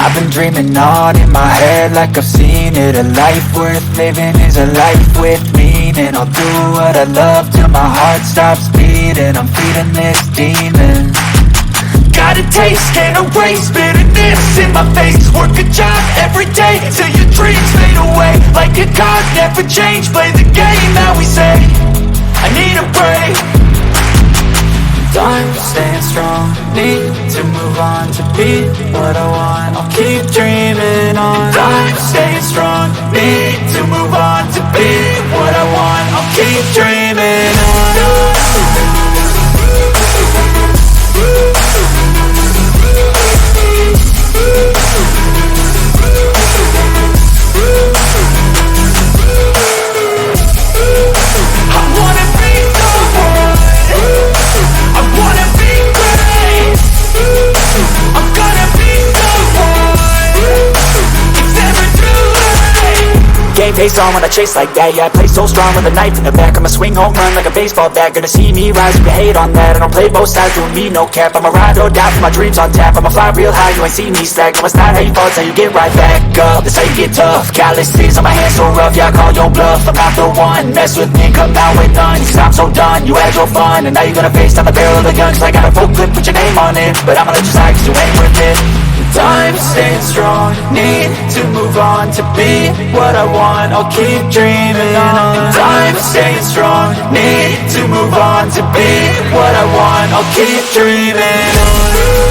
I've been dreaming on in my head like I've seen it. A life worth living is a life with meaning. I'll do what I love till my heart stops beating. I'm feeding this demon. Got a taste, can't erase bitterness in my face. Work a job every day till your dreams fade away. Like a card, never change, play the game that we say. I need a break. I'm staying strong, need to move on to be what I want. I'll keep dreaming on. I'm staying strong, need to move on to be what I want. I'll keep dreaming on. Game face on when I chase like that. Yeah, I play so strong with a knife in the back. I'ma swing home run like a baseball bat. Gonna see me rise, you can hate on that. I don't play both sides, doing me no cap. I'ma ride or die for my dreams on tap. I'ma fly real high, you ain't see me slack. No, it's not how you fall, it's how you get right back up. That's how you get tough. Calluses on my hands so rough, yeah, I call your bluff. I'm not the one, mess with me, come out with none. Cause I'm so done, you had your fun. And now you're gonna face down the barrel of the gun. Cause I got a full clip, put your name on it. But I'ma let you slide cause you ain't worth it. I'm staying strong, need to move on to be what I want. I'll keep dreaming on. I'm staying strong, need to move on to be what I want. I'll keep dreaming on.